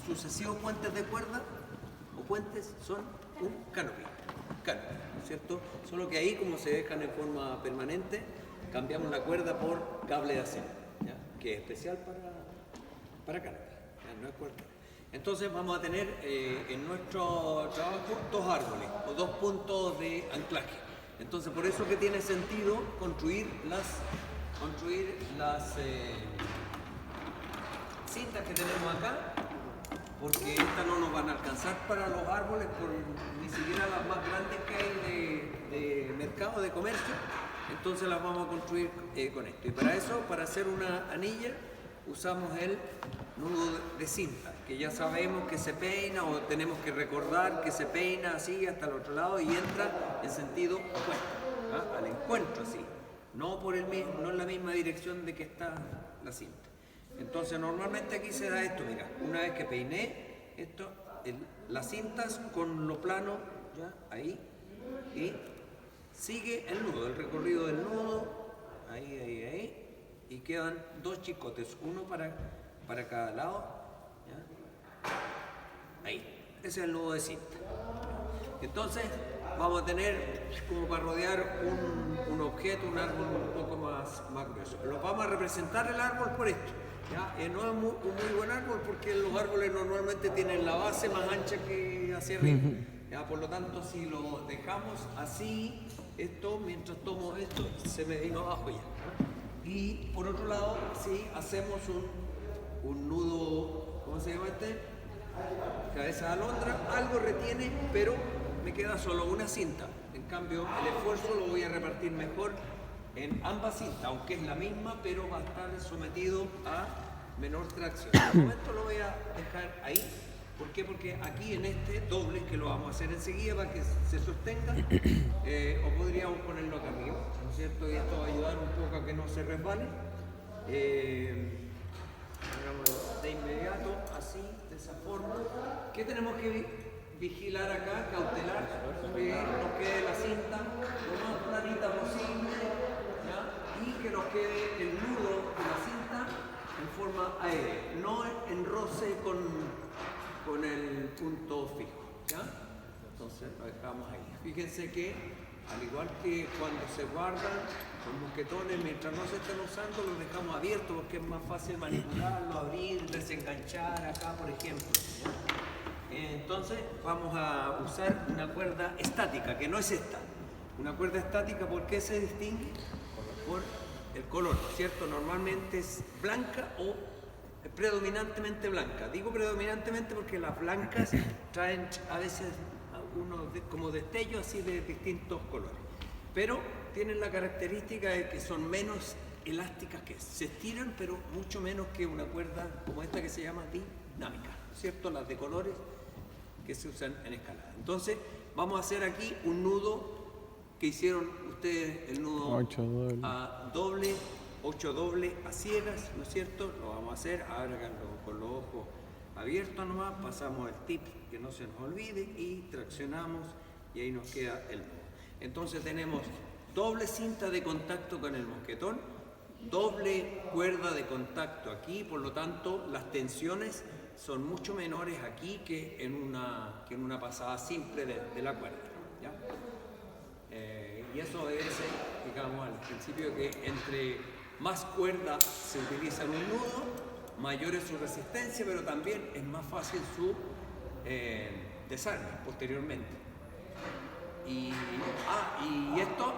sucesivos puentes de cuerda o puentes son un canopy, ¿cierto? Solo que ahí, como se dejan en forma permanente, cambiamos la cuerda por cable de acero, ¿ya? Que es especial para canopy, ¿ya? No es cualquiera. Entonces vamos a tener en nuestro trabajo dos árboles o dos puntos de anclaje. Entonces por eso que tiene sentido construir las cintas que tenemos acá, porque estas no nos van a alcanzar para los árboles, ni siquiera las más grandes que hay de mercado, de comercio. Entonces las vamos a construir con esto. Y para eso, para hacer una anilla, usamos el nudo de cinta, que ya sabemos que se peina, o tenemos que recordar que se peina así hasta el otro lado y entra en sentido opuesto, ¿ah? Al encuentro así, no en la misma dirección de que está la cinta. Entonces normalmente aquí se da esto, mira, una vez que peiné esto, las cintas con lo plano, ya ahí, y sigue el nudo, el recorrido del nudo, ahí, y quedan dos chicotes, uno para cada lado, ¿ya? Ahí, ese es el nudo de cinta. Entonces vamos a tener como para rodear un objeto, un árbol un poco más grueso. Lo vamos a representar el árbol por esto, ¿ya? No es un muy buen árbol porque los árboles normalmente tienen la base más ancha que hacia arriba, ¿ya? Por lo tanto, si lo dejamos así, esto, mientras tomo esto, se me vino abajo ya, ¿no? Y por otro lado, si hacemos un nudo, ¿cómo se llama este? Cabeza de alondra, algo retiene, pero me queda solo una cinta. En cambio, el esfuerzo lo voy a repartir mejor en ambas cintas, aunque es la misma, pero va a estar sometido a menor tracción. De momento lo voy a dejar ahí. ¿Por qué? Porque aquí en este doble, que lo vamos a hacer enseguida para que se sostenga, o podríamos ponerlo acá arriba, ¿no es cierto? Y esto va a ayudar un poco a que no se resbale. Hagámoslo de inmediato, así, de esa forma. ¿Qué tenemos que vigilar acá, cautelar? Que nos quede la cinta lo más planita posible, ¿ya? Y que nos quede el nudo de la cinta en forma aérea, no en roce con el punto fijo, ¿ya? Entonces lo dejamos ahí. Fíjense que, al igual que cuando se guardan los mosquetones, mientras no se estén usando, los dejamos abiertos porque es más fácil manipularlo, abrir, desenganchar acá, por ejemplo, ¿ya? Entonces vamos a usar una cuerda estática, que no es esta. Una cuerda estática, ¿por qué se distingue? Por el color, ¿cierto? Normalmente es blanca o predominantemente blanca. Digo predominantemente porque las blancas traen a veces como destellos así de distintos colores, pero tienen la característica de que son menos elásticas, que se estiran, pero mucho menos que una cuerda como esta que se llama dinámica, ¿cierto? Las de colores que se usan en escalada. Entonces vamos a hacer aquí un nudo que hicieron ustedes, el nudo 8 doble a ciegas, ¿no es cierto? Lo vamos a hacer, háganlo con los ojos abiertos nomás, pasamos el tip que no se nos olvide y traccionamos y ahí nos queda el nudo. Entonces tenemos doble cinta de contacto con el mosquetón, doble cuerda de contacto aquí, por lo tanto las tensiones son mucho menores aquí que en una pasada simple de la cuerda, ¿ya? Y eso obedece, digamos, al principio que entre más cuerda se utiliza en un nudo, mayor es su resistencia, pero también es más fácil su desarme posteriormente. Y esto,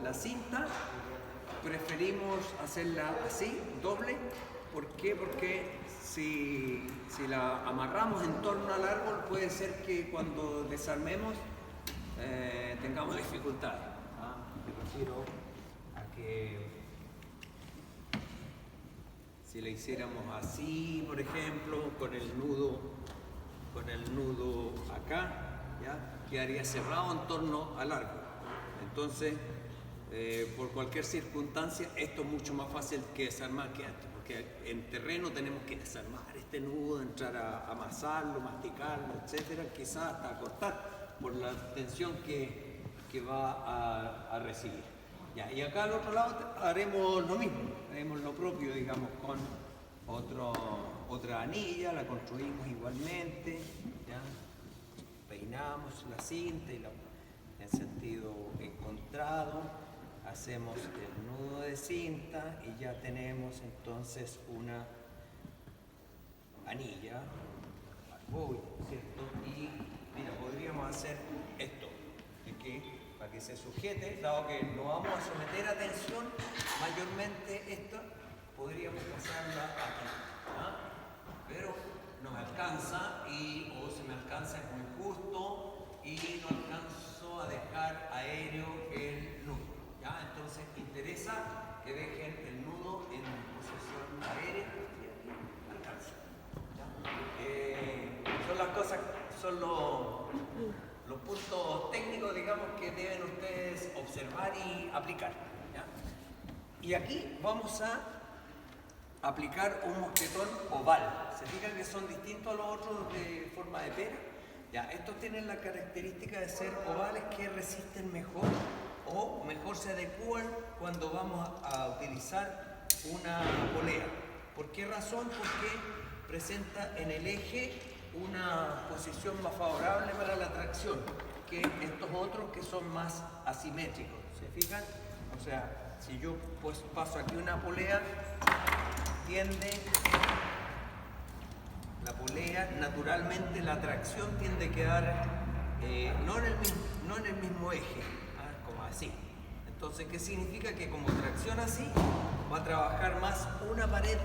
la cinta, preferimos hacerla así, doble. ¿Por qué? Porque si la amarramos en torno al árbol, puede ser que cuando desarmemos tengamos dificultades. Me refiero a que si la hiciéramos así, por ejemplo, con el nudo acá, ¿ya? Quedaría cerrado en torno al árbol. Entonces, por cualquier circunstancia, esto es mucho más fácil que desarmar que antes, porque en terreno tenemos que desarmar este nudo, entrar a amasarlo, masticarlo, etcétera, quizás hasta cortar por la tensión que va a recibir. Ya, y acá al otro lado haremos lo mismo, haremos lo propio, digamos, con Otra anilla, la construimos igualmente, ¿ya? Peinamos la cinta en sentido encontrado, hacemos el nudo de cinta y ya tenemos entonces una anilla, ¿cierto? Y mira, podríamos hacer esto, aquí, para que se sujete, dado que lo vamos a someter a tensión, mayormente esto podríamos pasarla aquí, ¿ah? Pero nos alcanza o se me alcanza muy justo y no alcanzo a dejar aéreo el nudo, ¿ya? Entonces interesa que dejen el nudo en posición aérea y aquí alcanza, ¿ya? Son las cosas, son los puntos técnicos, digamos, que deben ustedes observar y aplicar, ¿ya? Y aquí vamos a aplicar un mosquetón oval. ¿Se fijan que son distintos a los otros de forma de pera? Ya, estos tienen la característica de ser ovales que resisten mejor o mejor se adecúan cuando vamos a utilizar una polea. ¿Por qué razón? Porque presenta en el eje una posición más favorable para la tracción que estos otros que son más asimétricos. ¿Se fijan? O sea, si yo pues paso aquí una polea, tiende la polea, naturalmente la tracción tiende a quedar no en el mismo eje, como así. Entonces, ¿qué significa? Que como tracción así, va a trabajar más una pared,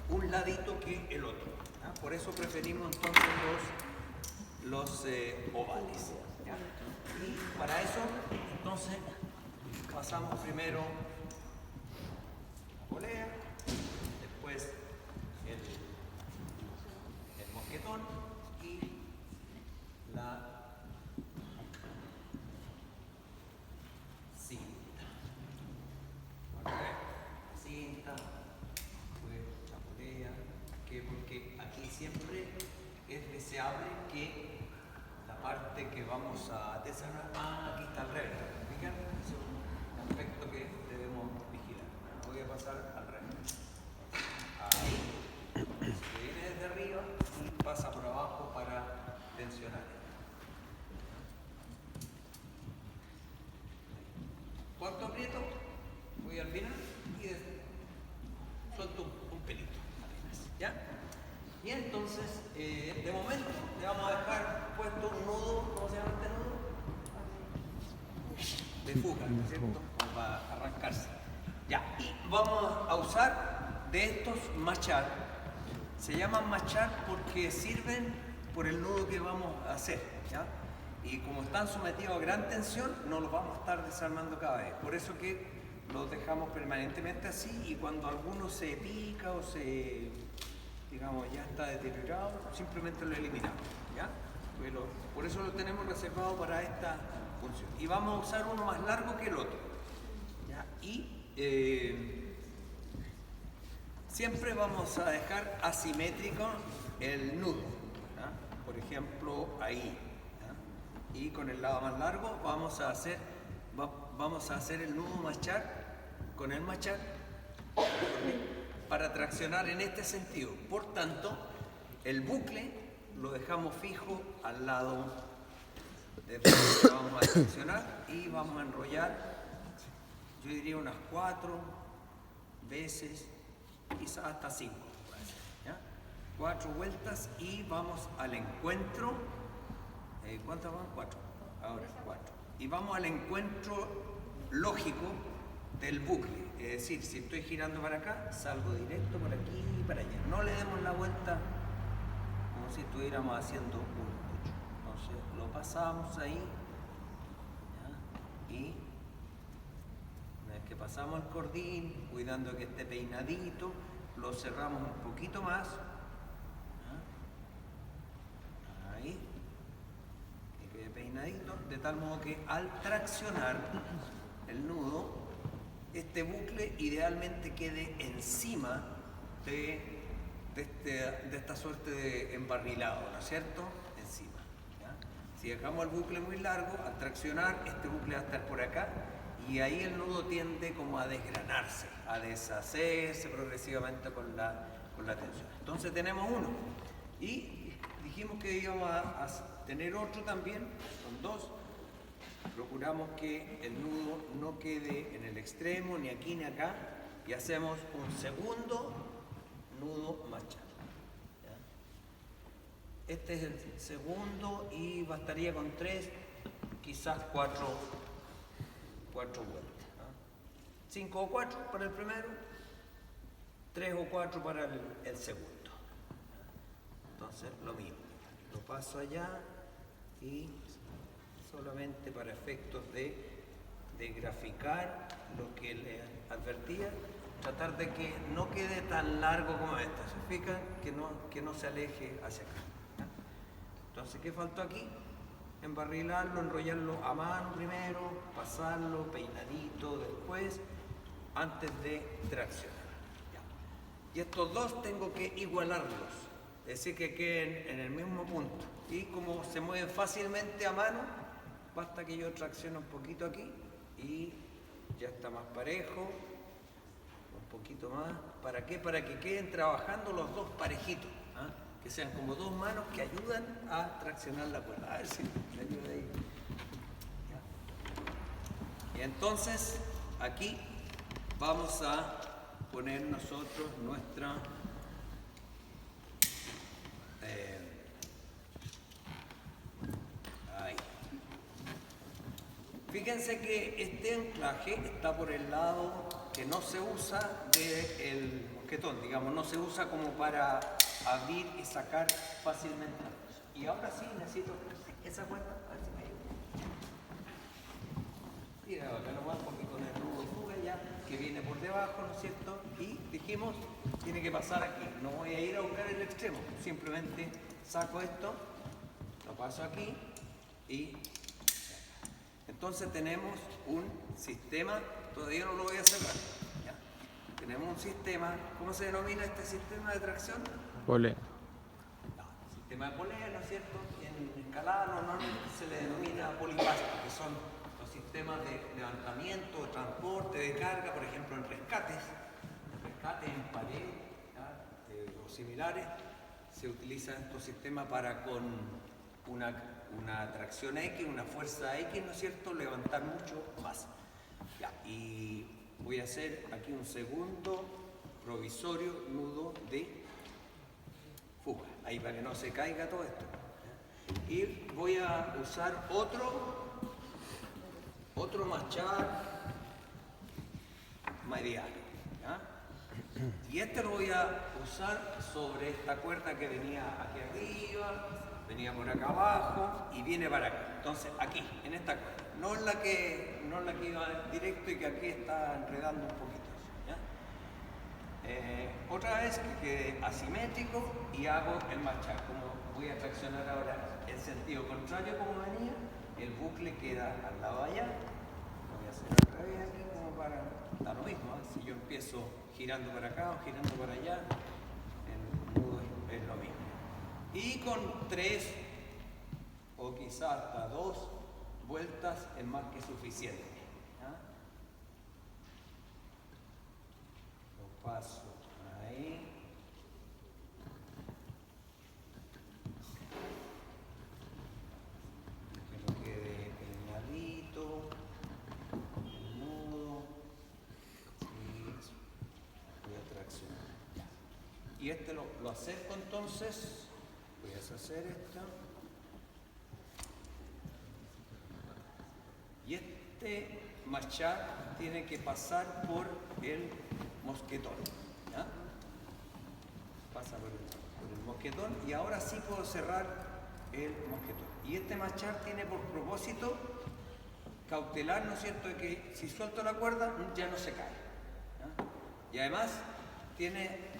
un ladito que el otro. Por eso preferimos entonces los ovales. ¿Ya? Y para eso, entonces, pasamos primero la polea, después el mosquetón y la cinta. La cinta, pues la polea, porque aquí siempre es deseable que la parte que vamos a desarmar, aquí está el revés. Fíjense, es un aspecto que debemos vigilar. Voy a pasar al revés. Ahí, se viene desde arriba y pasa por abajo para tensionar. ¿Cuánto aprieto? Voy al final y suelto un pelito apenas, ¿ya? Y entonces, de momento, le vamos a dejar puesto un nudo, ¿cómo se llama este nudo? De fuga, ¿no es cierto? Como para arrancarse. Ya, y vamos a usar de estos machar. Se llaman machar porque sirven por el nudo que vamos a hacer, ¿ya? Y como están sometidos a gran tensión, no los vamos a estar desarmando cada vez. Por eso que los dejamos permanentemente así y cuando alguno se pica o se, digamos, ya está deteriorado, simplemente lo eliminamos, ¿ya? Pero por eso lo tenemos reservado para esta función. Y vamos a usar uno más largo que el otro, ¿ya? Y siempre vamos a dejar asimétrico el nudo, ¿ya? Por ejemplo, ahí, ¿ya? Y con el lado más largo vamos a hacer el nudo machar con el machar para traccionar en este sentido. Por tanto, el bucle lo dejamos fijo al lado de donde vamos a traccionar y vamos a enrollar, yo diría unas 4 veces, quizás hasta 5, ¿ya? 4 vueltas y vamos al encuentro. ¿Cuántas van? 4. Ahora 4. Y vamos al encuentro lógico del bucle. Es decir, si estoy girando para acá, salgo directo por aquí y para allá. No le demos la vuelta como si estuviéramos haciendo un 8. Entonces lo pasamos ahí, ¿ya? Y una vez que pasamos el cordín, cuidando que esté peinadito, lo cerramos un poquito más, ¿ya? Ahí, que quede peinadito, de tal modo que al traccionar el nudo, este bucle idealmente quede encima de esta suerte de embarrilado, ¿no es cierto? Encima, ¿ya? Si dejamos el bucle muy largo, al traccionar, este bucle va a estar por acá Y ahí el nudo tiende como a desgranarse, a deshacerse progresivamente con la tensión. Entonces tenemos uno. Y dijimos que íbamos a tener otro también, son dos. Procuramos que el nudo no quede en el extremo, ni aquí ni acá, y hacemos un segundo nudo machado. Este es el segundo y bastaría con 3, quizás 4 vueltas. 5 o 4 para el primero, 3 o 4 para el segundo. Entonces lo mismo, lo paso allá y solamente para efectos de graficar lo que les advertía, tratar de que no quede tan largo como este, ¿se fijan? Que no se aleje hacia acá. Entonces, ¿qué faltó aquí? Embarrilarlo, enrollarlo a mano primero, pasarlo peinadito después, antes de traccionar. Y estos dos tengo que igualarlos, es decir, que queden en el mismo punto. Y como se mueven fácilmente a mano, basta que yo traccione un poquito aquí y ya está más parejo, un poquito más. ¿Para qué? Para que queden trabajando los dos parejitos. Que sean como dos manos que ayudan a traccionar la cuerda. A ver si me ayuda ahí. Y entonces, aquí vamos a poner nosotros nuestra ahí. Fíjense que este anclaje está por el lado que no se usa del mosquetón, digamos, no se usa como para abrir y sacar fácilmente. Y ahora sí necesito esa cuerda, a ver si me ayuda. Mira, acá nomás porque con el nudo de fuga ya, que viene por debajo, ¿no es cierto? Y dijimos, tiene que pasar aquí. No voy a ir a buscar el extremo, simplemente saco esto, lo paso aquí y entonces tenemos un sistema, todavía no lo voy a cerrar. ¿Ya? Tenemos un sistema, ¿cómo se denomina este sistema de tracción? Polea. Sistema de polea, ¿no es cierto? En escalada normalmente se le denomina polipástico, que son los sistemas de levantamiento, transporte, de carga, por ejemplo, en rescates, en pared o similares, se utilizan estos sistemas para con una tracción X, una fuerza X, ¿no es cierto?, levantar mucho más. Ya, y voy a hacer aquí un segundo provisorio nudo de fuga, ahí para que no se caiga todo esto. Y voy a usar otro machar mediano. ¿Ya? Y este lo voy a usar sobre esta cuerda que venía aquí arriba, venía por acá abajo y viene para acá. Entonces aquí, en esta cuerda, no en la que iba directo y que aquí está enredando un poquito. ¿Ya? Otra vez que quede asimétrico y hago el machar. Como voy a traccionar ahora en sentido contrario como venía, el bucle queda al lado de allá. Lo voy a hacer al revés aquí como para... Da lo mismo, ¿eh? Si yo empiezo girando para acá o girando para allá, el nudo es lo mismo. Y con 3 o quizás hasta 2 vueltas es más que suficiente. ¿Ya? Lo paso ahí. Que no quede peinadito, el nudo. Y voy a traccionar. Y este lo acerco entonces. Voy a deshacer esto. Y este machar tiene que pasar por el mosquetón. ¿Ya? Pasa por el mosquetón y ahora sí puedo cerrar el mosquetón. Y este machar tiene por propósito cautelar, ¿no es cierto?, de que si suelto la cuerda ya no se cae. ¿Ya? Y además tiene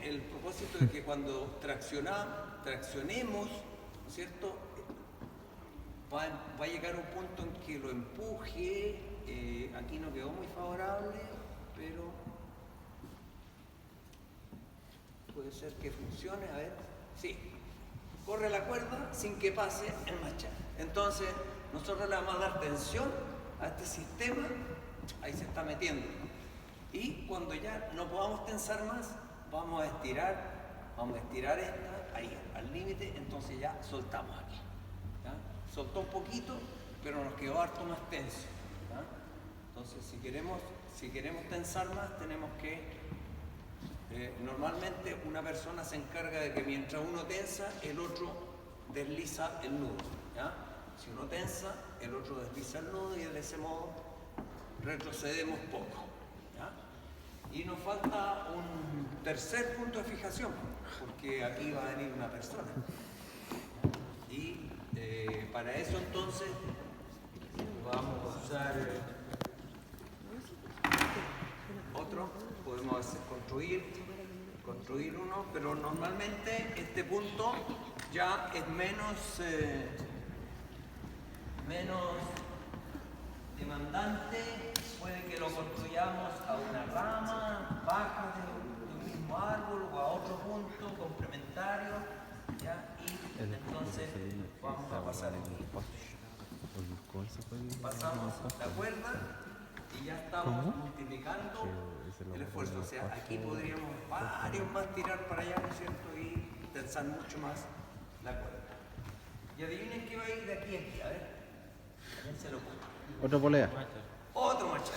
el propósito de que cuando traccionemos, ¿no es cierto?, va a llegar un punto en que lo empuje. Aquí no quedó muy favorable, pero puede ser que funcione. A ver, sí, corre la cuerda sin que pase el machar. Entonces nosotros le vamos a dar tensión a este sistema, ahí se está metiendo. Y cuando ya no podamos tensar más, vamos a estirar esta ahí al límite, entonces ya soltamos aquí. ¿Ya? Soltó un poquito, pero nos quedó harto más tenso. ¿Ya? Entonces si queremos tensar más, tenemos que normalmente una persona se encarga de que mientras uno tensa, el otro desliza el nudo. ¿Ya? Si uno tensa, el otro desliza el nudo y de ese modo retrocedemos poco. ¿Ya? Y nos falta un tercer punto de fijación, porque aquí va a venir una persona. Y para eso entonces vamos a usar otro, podemos construir uno, pero normalmente este punto ya es menos demandante. Puede que lo construyamos a una rama baja de un mismo árbol o a otro punto complementario, ¿ya? Y entonces vamos a pasar aquí. Pasamos la cuerda y ya estamos multiplicando el esfuerzo. O sea, aquí podríamos varios más tirar para allá, ¿no es cierto? Y tensar mucho más la cuerda. Y adivinen qué va a ir de aquí a aquí, a ver. ¿A quién se lo ocurre? Otra polea. Otro machar.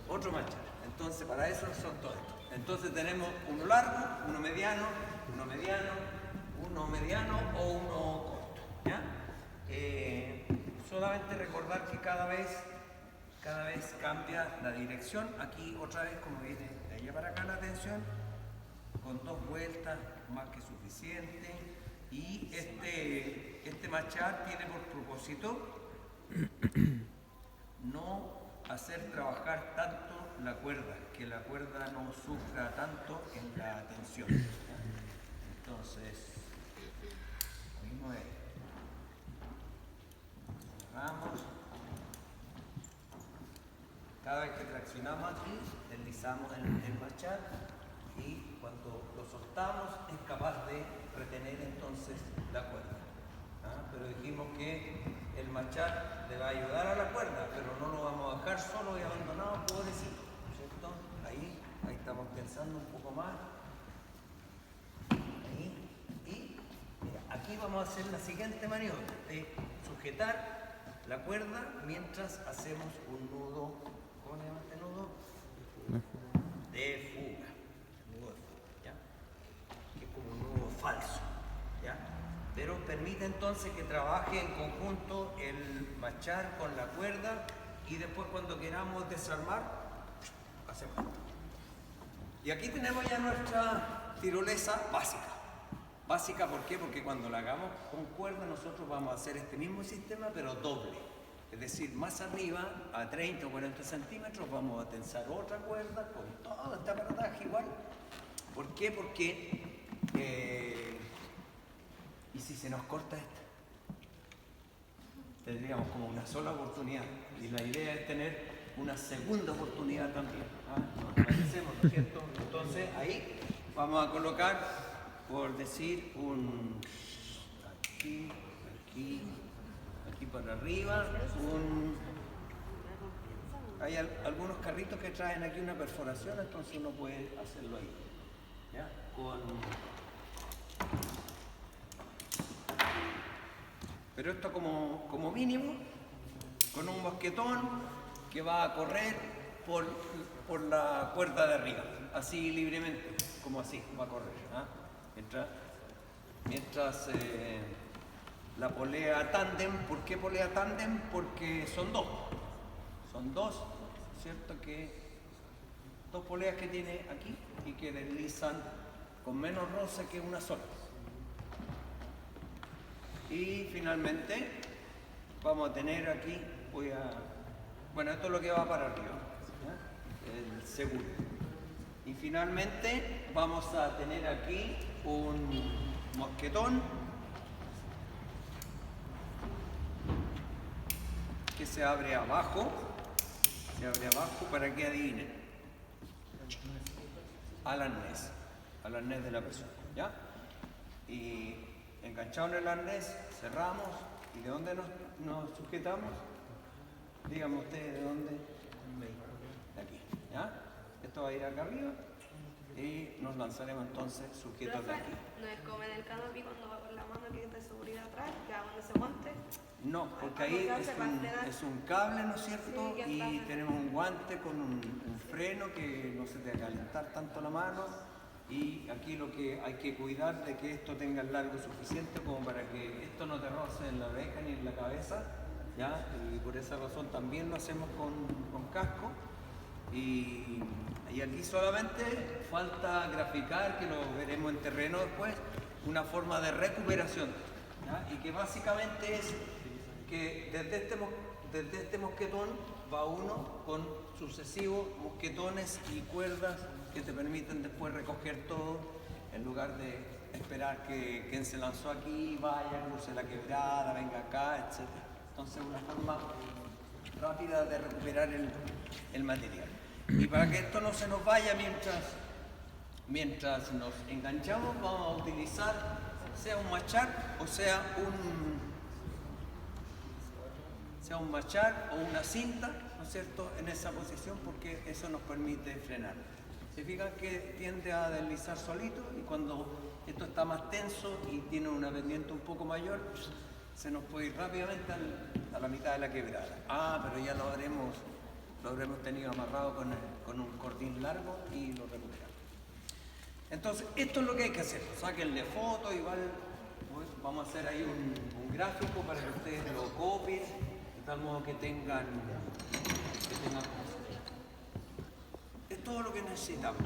Otro machar. Entonces, para eso son todos estos. Entonces tenemos uno largo, uno mediano o uno corto. ¿Ya? Solamente recordar que cada vez cambia la dirección. Aquí otra vez, como viene de allá para acá la tensión, con 2 vueltas más que suficiente. Y este machar tiene por propósito no hacer trabajar tanto la cuerda, que la cuerda no sufra tanto en la tensión. Entonces, lo mismo es. Cerramos. Cada vez que traccionamos aquí, deslizamos el machar y cuando lo soltamos es capaz de retener entonces la cuerda. Pero dijimos que el machar le va a ayudar a la cuerda, pero no lo vamos a dejar solo y abandonado, pobrecito, ¿cierto? Ahí estamos tensando un poco más. Ahí. Y mira, aquí vamos a hacer la siguiente maniobra de sujetar la cuerda mientras hacemos un nudo. ¿Cómo se llama este nudo? De fuga. Nudo de fuga, ¿ya? Que es como un nudo falso, ¿ya? Pero permite entonces que trabaje en conjunto el machar con la cuerda y después cuando queramos desarmar, hacemos. Y aquí tenemos ya nuestra tirolesa básica. Básica, ¿por qué? Porque cuando la hagamos con cuerda nosotros vamos a hacer este mismo sistema pero doble. Es decir, más arriba, a 30 o 40 centímetros, vamos a tensar otra cuerda con todo este aparataje igual. ¿Por qué? Porque ¿y si se nos corta esta? Tendríamos como una sola oportunidad. Y la idea es tener una segunda oportunidad también. Nos merecemos, ¿no es cierto? Entonces ahí vamos a colocar, por decir, aquí para arriba, hay algunos carritos que traen aquí una perforación, entonces uno puede hacerlo ahí. ¿Ya? Pero esto como mínimo, con un mosquetón que va a correr por la cuerda de arriba, así libremente, como así, va a correr. Mientras la polea tándem. ¿Por qué polea tándem? Porque son dos, ¿cierto? Que 2 poleas que tiene aquí y que deslizan con menos roce que una sola. Y finalmente vamos a tener aquí, bueno, esto es lo que va para arriba, el seguro. Y finalmente vamos a tener aquí un mosquetón que se abre abajo para que adivinen. Al arnés de la persona, ¿ya? Y enganchado en el arnés, cerramos. ¿Y de dónde nos sujetamos? Díganme ustedes de dónde. De aquí, ¿ya? Esto va a ir acá arriba y nos lanzaremos entonces sujetos de aquí. No es como en el canopy cuando va con la mano que es de seguridad atrás, que va donde se guante. No, porque ahí es un cable, ¿no es cierto? Sí, y tenemos un guante con un freno que no se te va a calentar tanto la mano. Y aquí lo que hay que cuidar de que esto tenga el largo suficiente como para que esto no te roce en la oreja ni en la cabeza, ¿ya? Y por esa razón también lo hacemos con casco. Y aquí solamente falta graficar, que lo veremos en terreno después, una forma de recuperación, ¿ya? Y que básicamente es que desde este mosquetón va uno con sucesivos mosquetones y cuerdas que te permiten después recoger todo en lugar de esperar que quien se lanzó aquí vaya, cruce la quebrada, venga acá, etc. Entonces una forma rápida de recuperar el material. Y para que esto no se nos vaya mientras nos enganchamos, vamos a utilizar sea un machar o sea un machar o una cinta, ¿no es cierto?, en esa posición, porque eso nos permite frenar. Se fijan que tiende a deslizar solito y cuando esto está más tenso y tiene una pendiente un poco mayor, se nos puede ir rápidamente a la mitad de la quebrada. Pero ya lo habremos tenido amarrado con un cordín largo y lo recuperamos. Entonces, esto es lo que hay que hacer. Sáquenle fotos, igual vamos a hacer ahí un gráfico para que ustedes lo copien, de tal modo que tengan es todo lo que necesitamos.